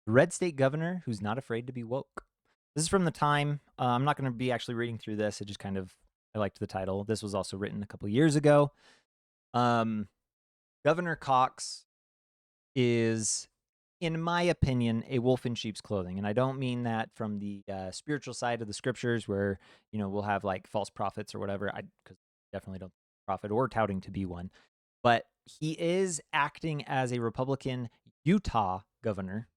The red state governor who's not afraid to be woke. This is from the time. I'm not going to be actually reading through this. It just kind of, I liked the title. This was also written a couple years ago. Um, Governor Cox is, in my opinion, a wolf in sheep's clothing. And I don't mean that from the spiritual side of the scriptures where, we'll have like false prophets or whatever. Because definitely don't prophet or touting to be one. But he is acting as a Republican Utah governor,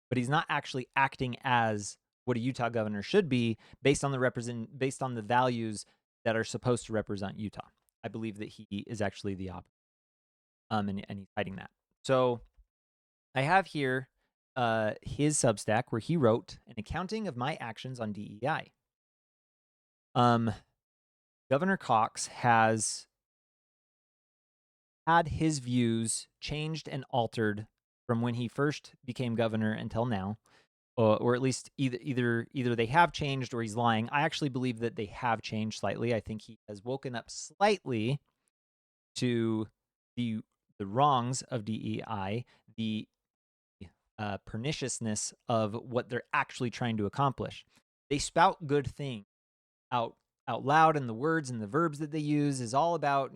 but he's not actually acting as what a Utah governor should be based on the values that are supposed to represent Utah. I believe that he is actually the opposite, and he's hiding that. So I have here his Substack where he wrote an accounting of my actions on DEI. Governor Cox has had his views changed and altered from when he first became governor until now, or at least either they have changed or he's lying. I actually believe that they have changed slightly. I think he has woken up slightly to the wrongs of DEI, the perniciousness of what they're actually trying to accomplish. They spout good things out loud, and the words and the verbs that they use is all about,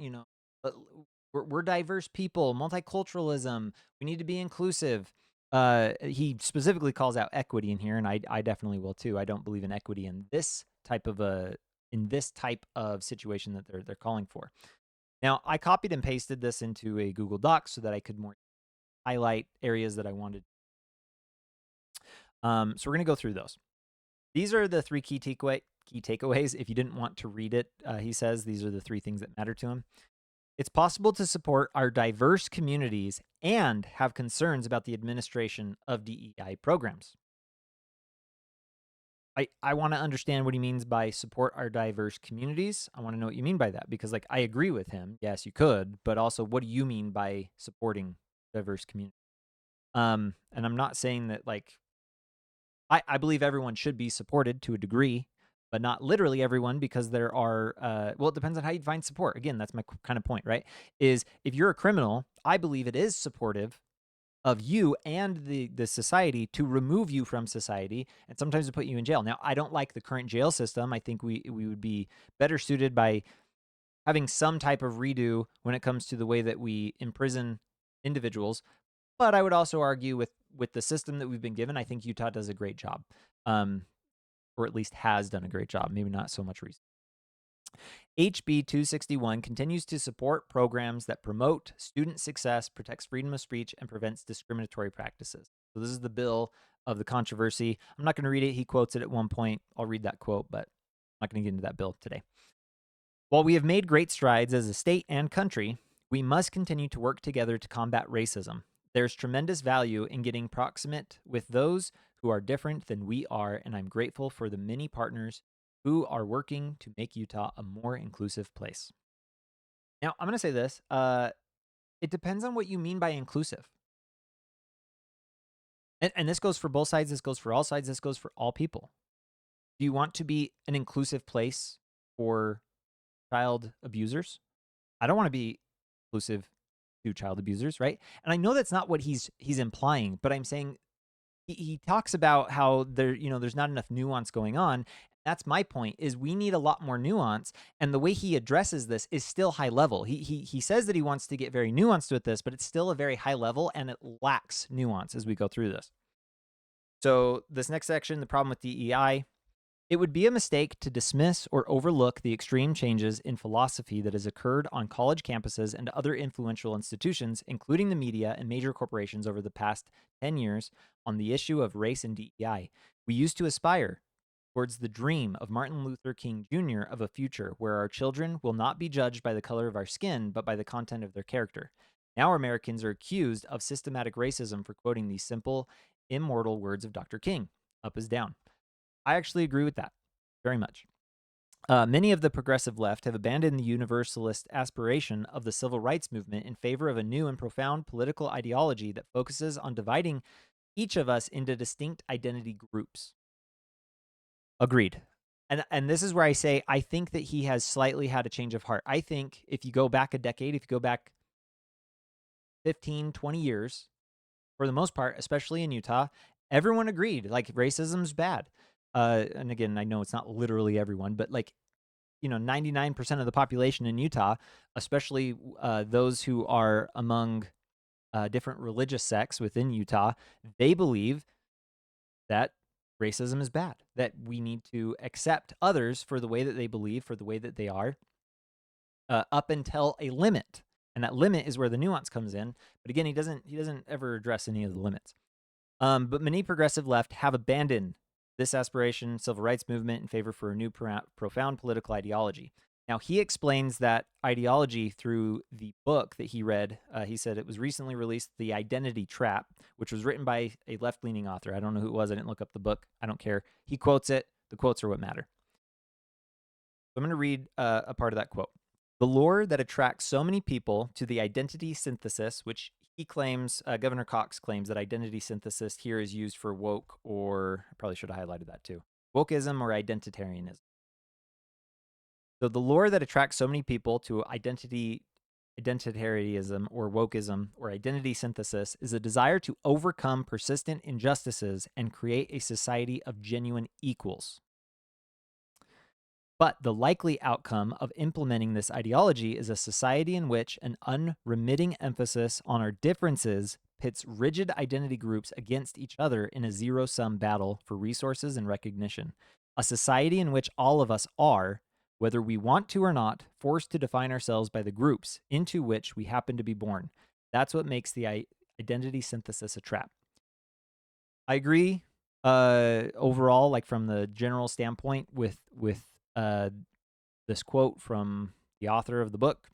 uh, we're diverse people, multiculturalism, we need to be inclusive. He specifically calls out equity in here, and I definitely will too. I don't believe in equity in this type of situation that they're calling for. Now, I copied and pasted this into a Google Doc so that I could more highlight areas that I wanted. So we're going to go through those. These are the three key takeaways. If you didn't want to read it, he says these are the three things that matter to him. It's possible to support our diverse communities and have concerns about the administration of DEI programs. I want to understand what he means by support our diverse communities. I want to know what you mean by that, because I agree with him. Yes, you could, but also what do you mean by supporting diverse communities? And I'm not saying that I believe everyone should be supported to a degree, but not literally everyone, because there are, it depends on how you define support. Again, that's my kind of point, right? Is if you're a criminal, I believe it is supportive of you and the society to remove you from society and sometimes to put you in jail. Now, I don't like the current jail system. I think we would be better suited by having some type of redo when it comes to the way that we imprison individuals. But I would also argue with the system that we've been given, I think Utah does a great job, or at least has done a great job. Maybe not so much recently. HB 261 continues to support programs that promote student success, protects freedom of speech, and prevents discriminatory practices. So this is the bill of the controversy. I'm not going to read it. He quotes it at one point. I'll read that quote, but I'm not going to get into that bill today. While we have made great strides as a state and country, we must continue to work together to combat racism. There's tremendous value in getting proximate with those who are different than we are, and I'm grateful for the many partners who are working to make Utah a more inclusive place. Now, I'm going to say this. It depends on what you mean by inclusive. And this goes for both sides. This goes for all sides. This goes for all people. Do you want to be an inclusive place for child abusers? I don't want to be inclusive to child abusers, right? And I know that's not what he's implying, but I'm saying he talks about how there's not enough nuance going on. That's my point, is we need a lot more nuance, and the way he addresses this is still high level. He says that he wants to get very nuanced with this, but it's still a very high level, and it lacks nuance as we go through this. So this next section, the problem with DEI, it would be a mistake to dismiss or overlook the extreme changes in philosophy that has occurred on college campuses and other influential institutions, including the media and major corporations over the past 10 years on the issue of race and DEI. We used to aspire towards the dream of Martin Luther King Jr. of a future where our children will not be judged by the color of our skin, but by the content of their character. Now Americans are accused of systematic racism for quoting the simple, immortal words of Dr. King, up is down. I actually agree with that very much. Many of the progressive left have abandoned the universalist aspiration of the civil rights movement in favor of a new and profound political ideology that focuses on dividing each of us into distinct identity groups. Agreed. And this is where I say I think that he has slightly had a change of heart. I think if you go back a decade, if you go back 15, 20 years, for the most part, especially in Utah, everyone agreed, like, racism's bad. And again, I know it's not literally everyone, but, like, 99% of the population in Utah, especially those who are among different religious sects within Utah, they believe that racism is bad, that we need to accept others for the way that they believe, for the way that they are, up until a limit. And that limit is where the nuance comes in. But again, he doesn't ever address any of the limits. But many progressive left have abandoned this aspiration, civil rights movement in favor for a new profound political ideology. Now, he explains that ideology through the book that he read. He said it was recently released, The Identity Trap, which was written by a left-leaning author. I don't know who it was. I didn't look up the book. I don't care. He quotes it. The quotes are what matter. So I'm going to read a part of that quote. The lure that attracts so many people to the identity synthesis, which he claims, Governor Cox claims that identity synthesis here is used for woke, or I probably should have highlighted that too, wokeism or identitarianism. So the lure that attracts so many people to identitarianism or wokeism or identity synthesis is a desire to overcome persistent injustices and create a society of genuine equals. But the likely outcome of implementing this ideology is a society in which an unremitting emphasis on our differences pits rigid identity groups against each other in a zero-sum battle for resources and recognition. A society in which all of us are, whether we want to or not, forced to define ourselves by the groups into which we happen to be born. That's what makes the identity synthesis a trap. I agree overall, like from the general standpoint with this quote from the author of the book.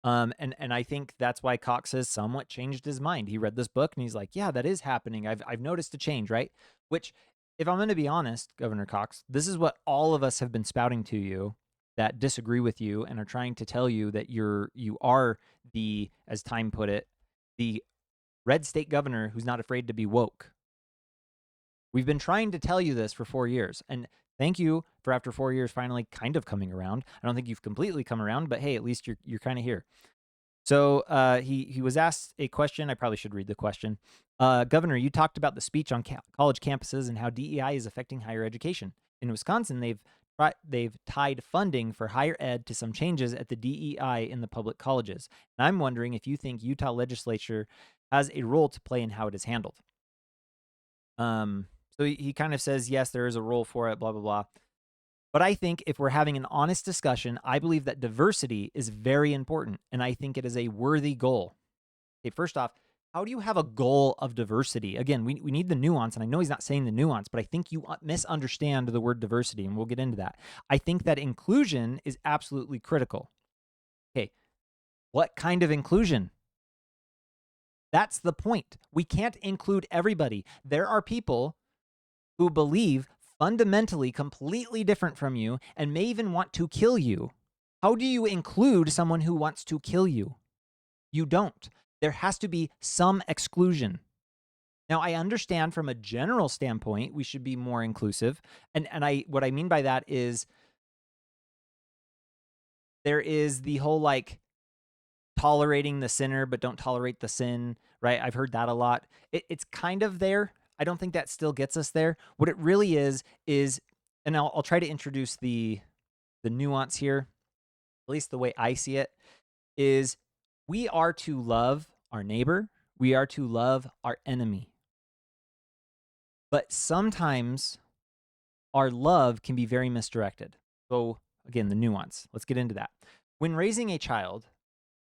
And I think that's why Cox has somewhat changed his mind. He read this book and he's like, yeah, that is happening. I've noticed a change, right? Which, if I'm going to be honest, Governor Cox, this is what all of us have been spouting to you that disagree with you and are trying to tell you that you are the, as Time put it, the red state governor who's not afraid to be woke. We've been trying to tell you this for 4 years, and thank you for after 4 years finally kind of coming around. I don't think you've completely come around, but hey, at least you're kind of here. So he was asked a question. I probably should read the question. Governor, you talked about the speech on college campuses and how DEI is affecting higher education. In Wisconsin, they've tied funding for higher ed to some changes at the DEI in the public colleges. And I'm wondering if you think Utah legislature has a role to play in how it is handled. So he kind of says, yes, there is a role for it, blah, blah, blah. But I think if we're having an honest discussion, I believe that diversity is very important, and I think it is a worthy goal. Okay, first off, how do you have a goal of diversity? Again, we need the nuance, and I know he's not saying the nuance, but I think you misunderstand the word diversity, and we'll get into that. I think that inclusion is absolutely critical. Okay, what kind of inclusion? That's the point. We can't include everybody. There are people who believe fundamentally completely different from you and may even want to kill you. How do you include someone who wants to kill you? You don't. There has to be some exclusion. Now, I understand from a general standpoint, we should be more inclusive. And what I mean by that is there is the whole like tolerating the sinner, but don't tolerate the sin, right? I've heard that a lot. It's kind of there. I don't think that still gets us there. What it really is, and I'll try to introduce the nuance here, at least the way I see it, is we are to love our neighbor. We are to love our enemy. But sometimes our love can be very misdirected. So again, the nuance. Let's get into that. When raising a child,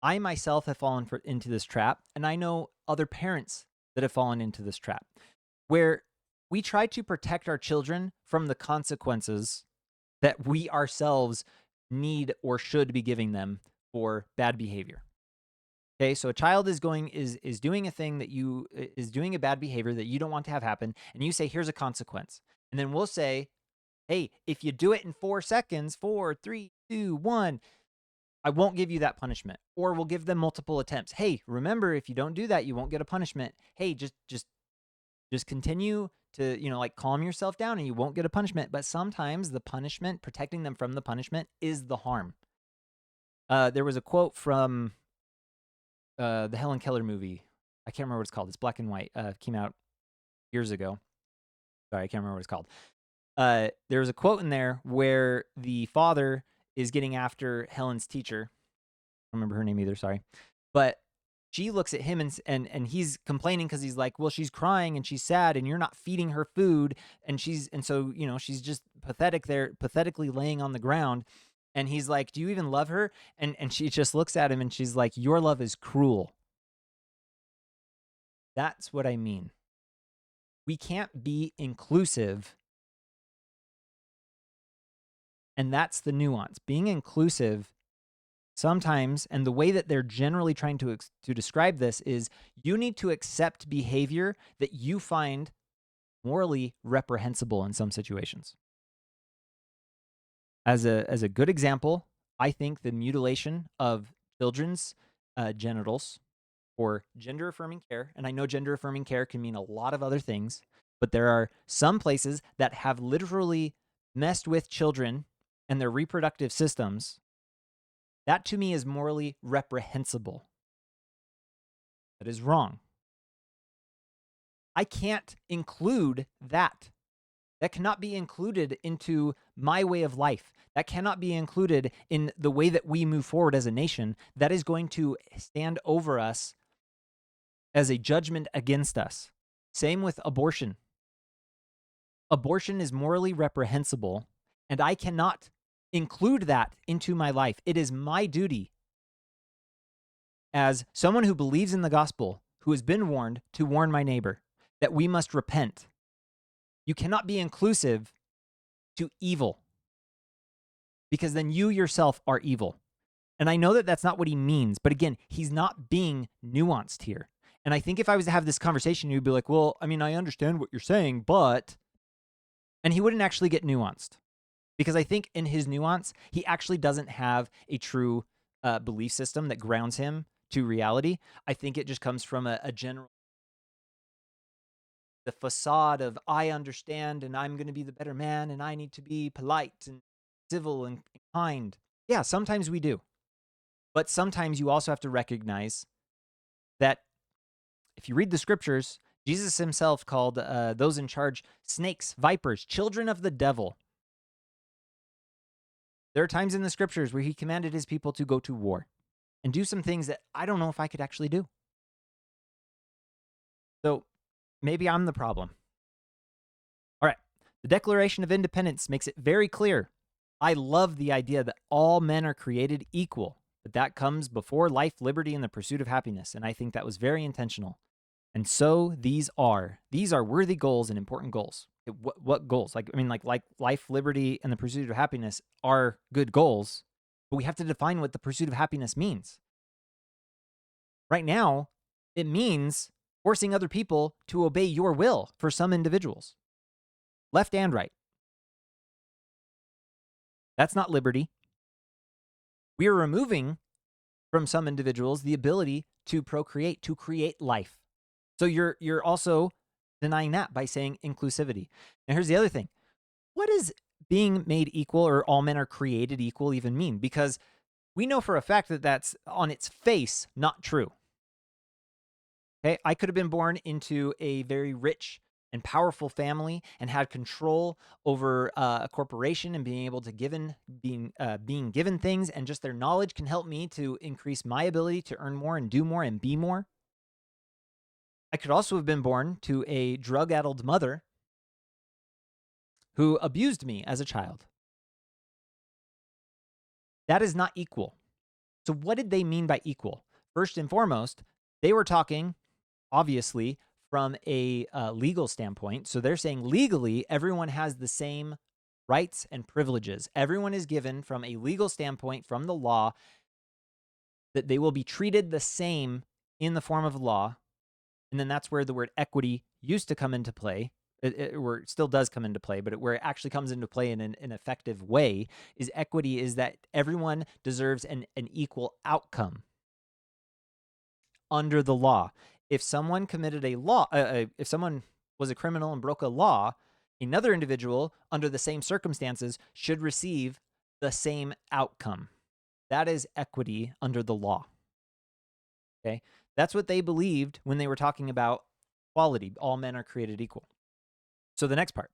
I myself have fallen into this trap, and I know other parents that have fallen into this trap, where we try to protect our children from the consequences that we ourselves need or should be giving them for bad behavior. Okay, so a child is doing a thing that is doing a bad behavior that you don't want to have happen, and you say, here's a consequence. And then we'll say, hey, if you do it in 4 seconds, 4, 3, 2, 1, I won't give you that punishment. Or we'll give them multiple attempts. Hey, remember, if you don't do that, you won't get a punishment. Hey, just continue to, like calm yourself down and you won't get a punishment. But sometimes the punishment, protecting them from the punishment, is the harm. There was a quote from the Helen Keller movie. I can't remember what it's called. It's black and white. Came out years ago. Sorry, I can't remember what it's called. There was a quote in there where the father is getting after Helen's teacher. I don't remember her name either, sorry. But she looks at him and he's complaining because he's like, well, she's crying and she's sad and you're not feeding her food. And so, she's just pathetically laying on the ground. And he's like, do you even love her? And she just looks at him and she's like, your love is cruel. That's what I mean. We can't be inclusive. And that's the nuance. Being inclusive sometimes, and the way that they're generally trying to describe this is you need to accept behavior that you find morally reprehensible in some situations. As a good example, I think the mutilation of children's genitals for gender-affirming care, and I know gender-affirming care can mean a lot of other things, but there are some places that have literally messed with children and their reproductive systems. That to me is morally reprehensible. That is wrong. I can't include that. That cannot be included into my way of life. That cannot be included in the way that we move forward as a nation. That is going to stand over us as a judgment against us. Same with abortion. Abortion is morally reprehensible, and I cannot include that into my life. It is my duty as someone who believes in the gospel, who has been warned, to warn my neighbor that we must repent. You cannot be inclusive to evil, because then you yourself are evil. And I know that that's not what he means, but again, he's not being nuanced here. And I think if I was to have this conversation, you'd be like, well, I mean, I understand what you're saying, but... And he wouldn't actually get nuanced. Because I think in his nuance, he actually doesn't have a true belief system that grounds him to reality. I think it just comes from a general... the facade of, I understand and I'm going to be the better man and I need to be polite and civil and kind. Yeah, sometimes we do. But sometimes you also have to recognize that if you read the scriptures, Jesus himself called those in charge snakes, vipers, children of the devil. There are times in the scriptures where he commanded his people to go to war and do some things that I don't know if I could actually do. So maybe I'm the problem. All right. The Declaration of Independence makes it very clear. I love the idea that all men are created equal, but that comes before life, liberty, and the pursuit of happiness. And I think that was very intentional. And so these are worthy goals and important goals. What goals? Like life, liberty, and the pursuit of happiness are good goals, but we have to define what the pursuit of happiness means. Right now, it means forcing other people to obey your will for some individuals, left and right. That's not liberty. We are removing from some individuals the ability to procreate, to create life. So you're also denying that by saying inclusivity. And here's the other thing. What does being made equal or all men are created equal even mean? Because we know for a fact that that's on its face not true. Okay, I could have been born into a very rich and powerful family and had control over a corporation and being able to being given things, and just their knowledge can help me to increase my ability to earn more and do more and be more. I could also have been born to a drug-addled mother who abused me as a child. That is not equal. So what did they mean by equal? First and foremost, they were talking, obviously, from a legal standpoint. So they're saying legally, everyone has the same rights and privileges. Everyone is given, from a legal standpoint, from the law, that they will be treated the same in the form of law. And then that's where the word equity used to come into play. It still does come into play, but where it actually comes into play in an effective way is equity, is that everyone deserves an equal outcome under the law. If someone committed a law, if someone was a criminal and broke a law, another individual under the same circumstances should receive the same outcome. That is equity under the law. Okay? That's what they believed when they were talking about equality. All men are created equal. So the next part,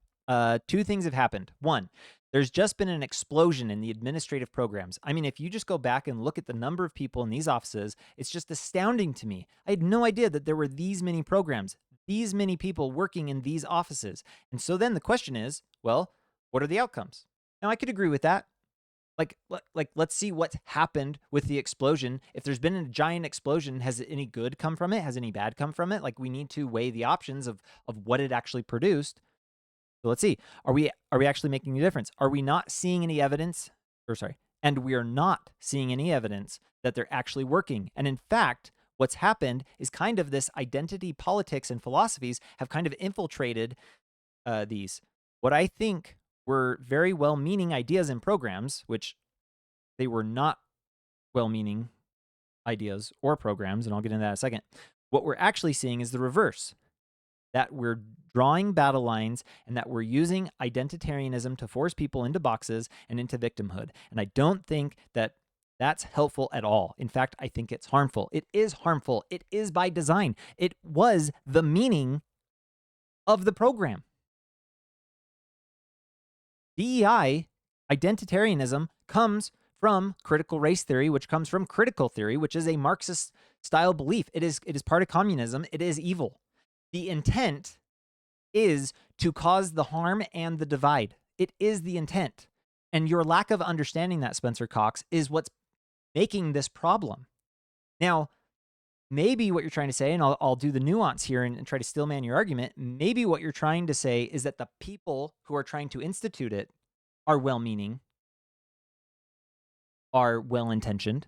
two things have happened. One, there's just been an explosion in the administrative programs. I mean, if you just go back and look at the number of people in these offices, it's just astounding to me. I had no idea that there were these many programs, these many people working in these offices. And so then the question is, well, what are the outcomes? Now, I could agree with that. Like, let's see what's happened with the explosion. If there's been a giant explosion, has any good come from it? Has any bad come from it? Like, we need to weigh the options of what it actually produced. So let's see. Are we actually making a difference? Are we not seeing any evidence? And we are not seeing any evidence that they're actually working. And in fact, what's happened is kind of this identity politics and philosophies have kind of infiltrated these. What I think were very well-meaning ideas and programs, which they were not well-meaning ideas or programs, and I'll get into that in a second. What we're actually seeing is the reverse, that we're drawing battle lines and that we're using identitarianism to force people into boxes and into victimhood. And I don't think that that's helpful at all. In fact, I think it's harmful. It is harmful. It is by design. It was the meaning of the program. DEI, identitarianism, comes from critical race theory, which comes from critical theory, which is a Marxist-style belief. It is part of communism. It is evil. The intent is to cause the harm and the divide. It is the intent. And your lack of understanding that, Spencer Cox, is what's making this problem. Now, maybe what you're trying to say, and I'll do the nuance here and try to stillman your argument, maybe what you're trying to say is that the people who are trying to institute it are well-meaning, are well-intentioned.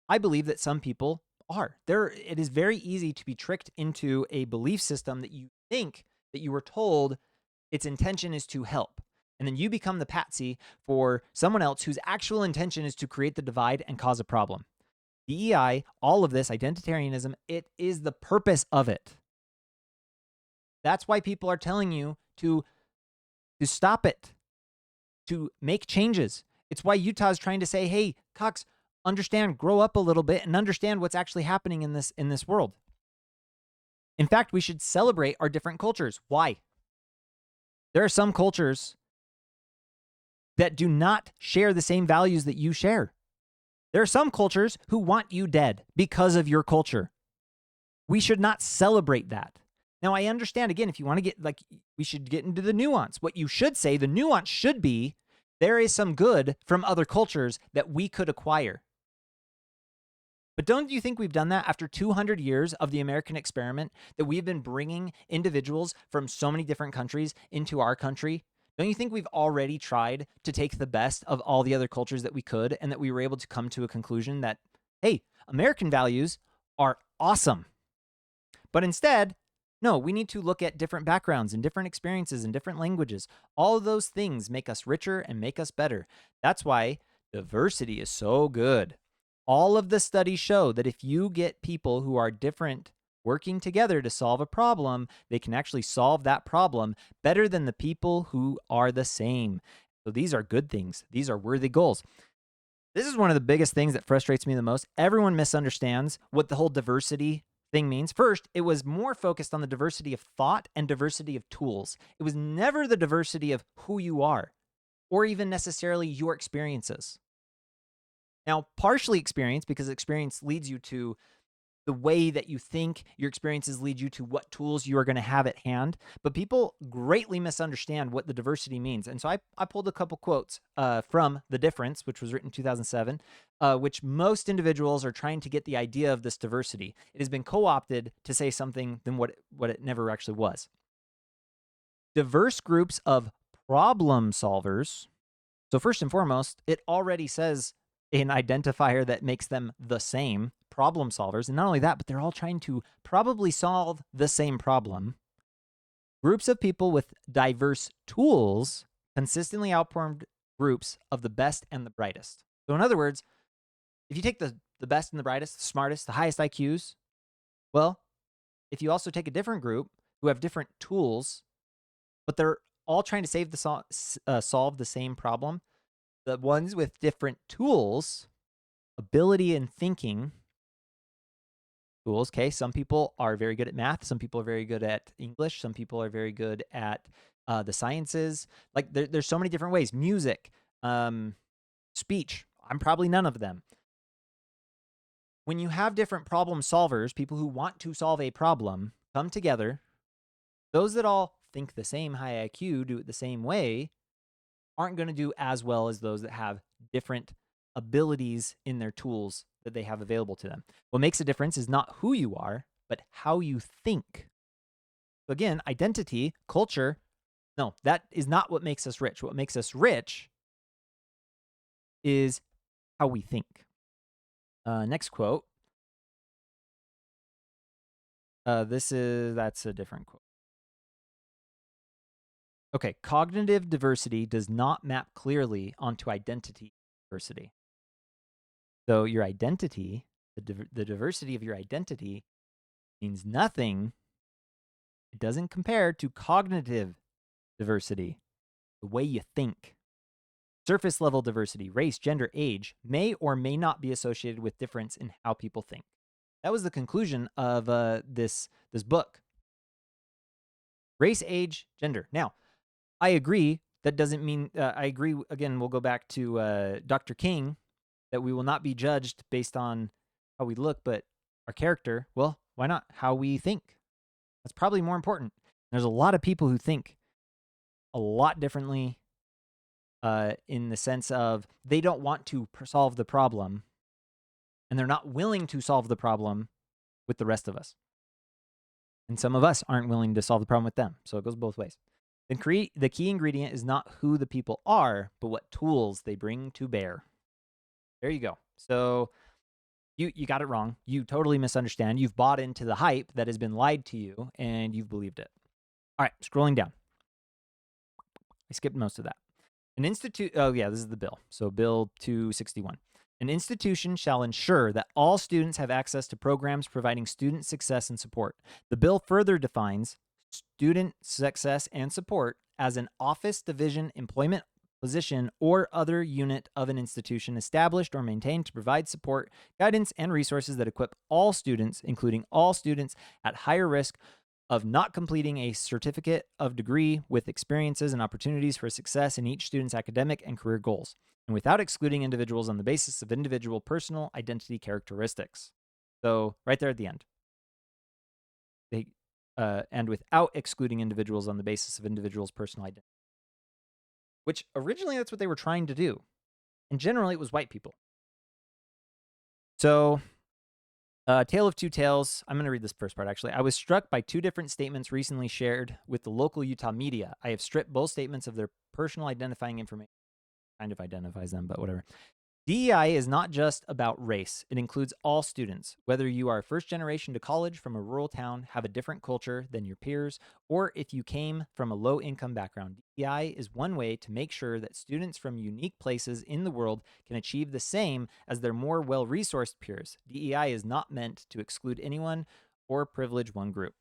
I believe that some people are. It is very easy to be tricked into a belief system that you think that you were told its intention is to help. And then you become the patsy for someone else whose actual intention is to create the divide and cause a problem. DEI, all of this, identitarianism, it is the purpose of it. That's why people are telling you to stop it, to make changes. It's why Utah is trying to say, hey, Cox, understand, grow up a little bit and understand what's actually happening in this world. In fact, we should celebrate our different cultures. Why? There are some cultures that do not share the same values that you share. There are some cultures who want you dead because of your culture. We should not celebrate that. Now, I understand, again, if you want to get, we should get into the nuance. What you should say, the nuance should be, there is some good from other cultures that we could acquire. But don't you think we've done that after 200 years of the American experiment, that we've been bringing individuals from so many different countries into our country? Don't you think we've already tried to take the best of all the other cultures that we could, and that we were able to come to a conclusion that, hey, American values are awesome. But instead, no, we need to look at different backgrounds and different experiences and different languages. All of those things make us richer and make us better. That's why diversity is so good. All of the studies show that if you get people who are different working together to solve a problem, they can actually solve that problem better than the people who are the same. So these are good things. These are worthy goals. This is one of the biggest things that frustrates me the most. Everyone misunderstands what the whole diversity thing means. First, it was more focused on the diversity of thought and diversity of tools. It was never the diversity of who you are, or even necessarily your experiences. Now, partially experience, because experience leads you to the way that you think, your experiences lead you to what tools you are going to have at hand. But people greatly misunderstand what the diversity means. And so I pulled a couple quotes from The Difference, which was written in 2007, which most individuals are trying to get the idea of this diversity. It has been co-opted to say something than what it never actually was. Diverse groups of problem solvers. So first and foremost, it already says an identifier that makes them the same, problem solvers. And not only that, but they're all trying to probably solve the same problem. Groups of people with diverse tools consistently outperformed groups of the best and the brightest. So in other words, if you take the best and the brightest, the smartest, the highest IQs, well, if you also take a different group who have different tools, but they're all trying to solve the same problem, the ones with different tools, ability and thinking, tools. Okay, some people are very good at math. Some people are very good at English. Some people are very good at the sciences. Like there's so many different ways. Music, speech. I'm probably none of them. When you have different problem solvers, people who want to solve a problem come together, those that all think the same, high IQ, do it the same way, aren't going to do as well as those that have different abilities in their tools that they have available to them. What makes a difference is not who you are, but how you think. So again, identity, culture, no, that is not what makes us rich. What makes us rich is how we think. Next quote. That's a different quote. Okay, cognitive diversity does not map clearly onto identity diversity. So your identity, the diversity of your identity means nothing. It doesn't compare to cognitive diversity, the way you think. Surface level diversity, race, gender, age, may or may not be associated with difference in how people think. That was the conclusion of this book. Race, age, gender. Now, I agree. That doesn't mean I agree. Again, we'll go back to Dr. King, that we will not be judged based on how we look, but our character. Well, why not how we think? That's probably more important. There's a lot of people who think a lot differently in the sense of they don't want to solve the problem, and they're not willing to solve the problem with the rest of us. And some of us aren't willing to solve the problem with them. So it goes both ways. The key ingredient is not who the people are, but what tools they bring to bear. There you go. So you got it wrong. You totally misunderstand. You've bought into the hype that has been lied to you, and you've believed it. All right, scrolling down. I skipped most of that. Oh yeah, this is the bill. So Bill 261. An institution shall ensure that all students have access to programs providing student success and support. The bill further defines student success and support as an office, division, employment position, or other unit of an institution established or maintained to provide support, guidance, and resources that equip all students, including all students at higher risk of not completing a certificate of degree, with experiences and opportunities for success in each student's academic and career goals, and without excluding individuals on the basis of individual personal identity characteristics. So right there at the end. And without excluding individuals on the basis of individuals' personal identity. Which originally that's what they were trying to do. And generally it was white people. So, Tale of Two Tales. I'm going to read this first part, actually. I was struck by two different statements recently shared with the local Utah media. I have stripped both statements of their personal identifying information. Kind of identifies them, but whatever. DEI is not just about race. It includes all students, whether you are first generation to college from a rural town, have a different culture than your peers, or if you came from a low income background. DEI is one way to make sure that students from unique places in the world can achieve the same as their more well-resourced peers. DEI is not meant to exclude anyone or privilege one group.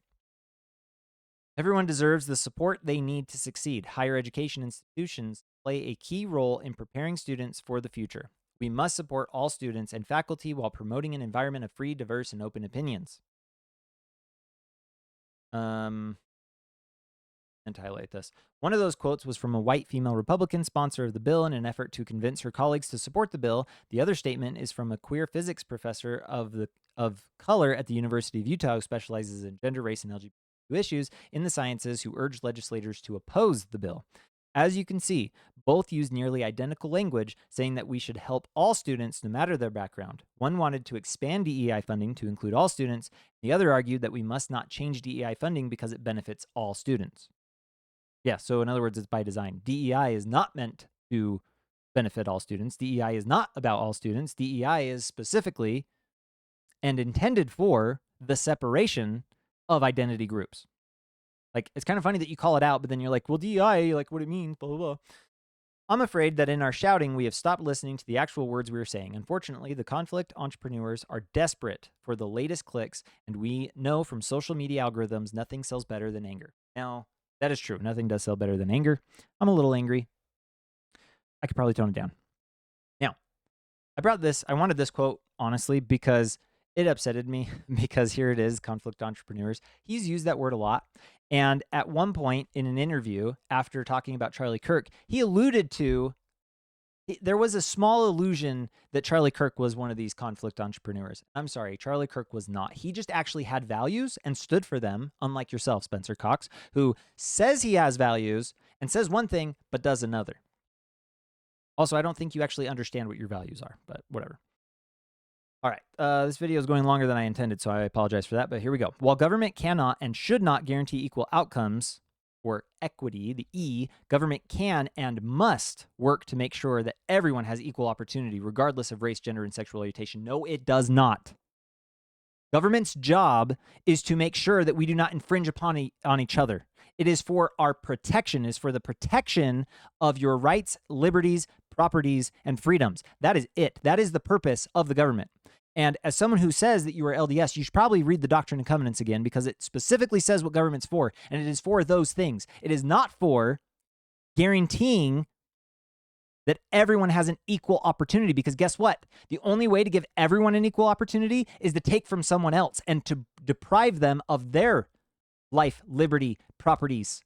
Everyone deserves the support they need to succeed. Higher education institutions play a key role in preparing students for the future. We must support all students and faculty while promoting an environment of free, diverse, and open opinions. And to highlight this. One of those quotes was from a white female Republican sponsor of the bill in an effort to convince her colleagues to support the bill. The other statement is from a queer physics professor of color at the University of Utah who specializes in gender, race, and LGBT issues in the sciences, who urged legislators to oppose the bill. As you can see, both use nearly identical language, saying that we should help all students no matter their background. One wanted to expand DEI funding to include all students. The other argued that we must not change DEI funding because it benefits all students. Yeah, so in other words, it's by design. DEI is not meant to benefit all students. DEI is not about all students. DEI is specifically and intended for the separation of identity groups. Like, it's kind of funny that you call it out, but then you're like, well, DEI, like what it means, blah, blah, blah. I'm afraid that in our shouting, we have stopped listening to the actual words we are saying. Unfortunately, the conflict entrepreneurs are desperate for the latest clicks, and we know from social media algorithms, nothing sells better than anger. Now, that is true. Nothing does sell better than anger. I'm a little angry. I could probably tone it down. Now, I wanted this quote, honestly, because it upsetted me because here it is, conflict entrepreneurs. He's used that word a lot. And at one point in an interview, after talking about Charlie Kirk, he alluded to there was a small illusion that Charlie Kirk was one of these conflict entrepreneurs. I'm sorry, Charlie Kirk was not. He just actually had values and stood for them, unlike yourself, Spencer Cox, who says he has values and says one thing but does another. Also, I don't think you actually understand what your values are, but whatever. All right, this video is going longer than I intended, so I apologize for that, but here we go. While government cannot and should not guarantee equal outcomes, or equity, the E, government can and must work to make sure that everyone has equal opportunity, regardless of race, gender, and sexual orientation. No, it does not. Government's job is to make sure that we do not infringe upon on each other. It is for our protection, it is for the protection of your rights, liberties, properties, and freedoms. That is it. That is the purpose of the government. And as someone who says that you are LDS, you should probably read the Doctrine and Covenants again, because it specifically says what government's for, and it is for those things. It is not for guaranteeing that everyone has an equal opportunity, because guess what? The only way to give everyone an equal opportunity is to take from someone else and to deprive them of their life, liberty, properties.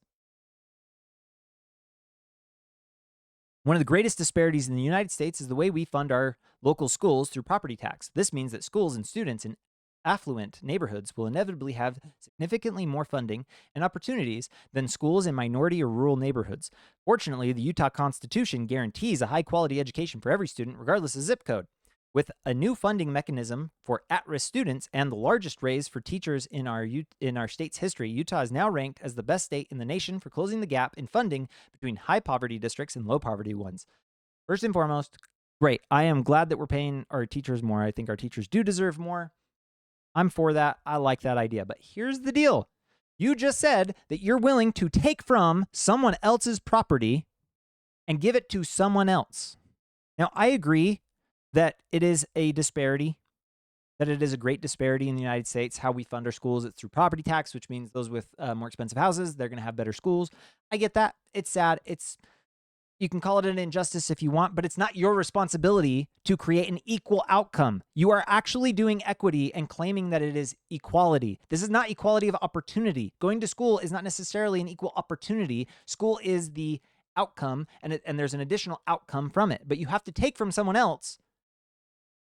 One of the greatest disparities in the United States is the way we fund our local schools through property tax. This means that schools and students in affluent neighborhoods will inevitably have significantly more funding and opportunities than schools in minority or rural neighborhoods. Fortunately, the Utah Constitution guarantees a high-quality education for every student, regardless of zip code. With a new funding mechanism for at-risk students and the largest raise for teachers in our state's history, Utah is now ranked as the best state in the nation for closing the gap in funding between high-poverty districts and low-poverty ones. First and foremost, great. I am glad that we're paying our teachers more. I think our teachers do deserve more. I'm for that. I like that idea. But here's the deal. You just said that you're willing to take from someone else's property and give it to someone else. Now, I agree that it is a disparity, that it is a great disparity in the United States. How we fund our schools, it's through property tax, which means those with more expensive houses, they're going to have better schools. I get that. It's sad. You can call it an injustice if you want, but it's not your responsibility to create an equal outcome. You are actually doing equity and claiming that it is equality. This is not equality of opportunity. Going to school is not necessarily an equal opportunity. School is the outcome, and there's an additional outcome from it. But you have to take from someone else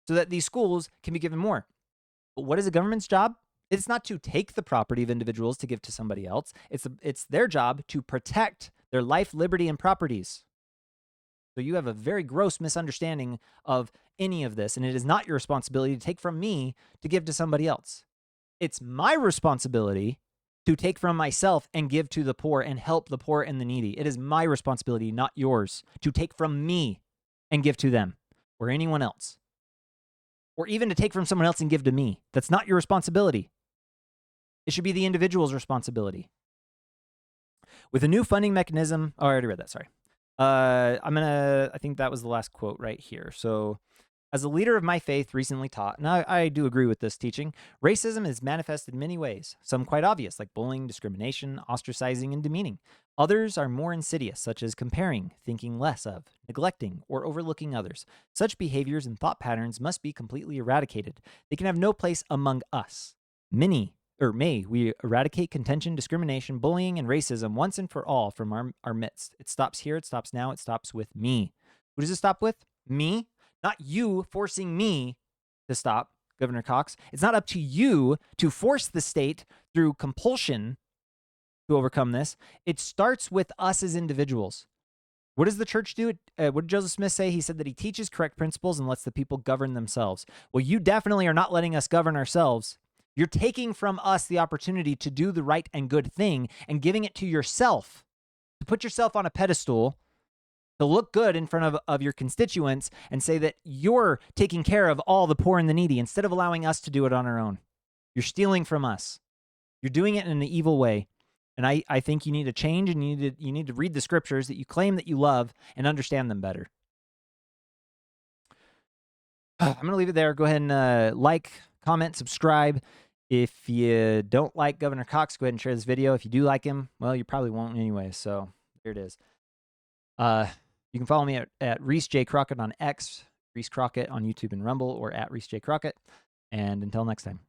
so that these schools can be given more. But what is the government's job? It's not to take the property of individuals to give to somebody else. It's their job to protect their life, liberty, and properties. So you have a very gross misunderstanding of any of this, and it is not your responsibility to take from me to give to somebody else. It's my responsibility to take from myself and give to the poor and help the poor and the needy. It is my responsibility, not yours, to take from me and give to them or anyone else. Or even to take from someone else and give to me. That's not your responsibility. It should be the individual's responsibility. With a new funding mechanism, I already read that, sorry. I think that was the last quote right here. So, as a leader of my faith recently taught, and I do agree with this teaching, racism is manifested in many ways, some quite obvious, like bullying, discrimination, ostracizing, and demeaning. Others are more insidious, such as comparing, thinking less of, neglecting, or overlooking others. Such behaviors and thought patterns must be completely eradicated. They can have no place among us. May we eradicate contention, discrimination, bullying, and racism once and for all from our midst. It stops here, it stops now, it stops with me. Who does it stop with? Me? Not you forcing me to stop, Governor Cox. It's not up to you to force the state through compulsion to overcome this. It starts with us as individuals. What does the church do? What did Joseph Smith say? He said that he teaches correct principles and lets the people govern themselves. Well, you definitely are not letting us govern ourselves. You're taking from us the opportunity to do the right and good thing and giving it to yourself, to put yourself on a pedestal, to look good in front of your constituents and say that you're taking care of all the poor and the needy instead of allowing us to do it on our own. You're stealing from us. You're doing it in an evil way. And I think you need to change, and you need to read the scriptures that you claim that you love and understand them better. I'm going to leave it there. Go ahead and like, comment, subscribe. If you don't like Governor Cox, go ahead and share this video. If you do like him, well, you probably won't anyway. So here it is. You can follow me at Reese J. Crockett on X, Reese Crockett on YouTube and Rumble, or at Reese J. Crockett. And until next time.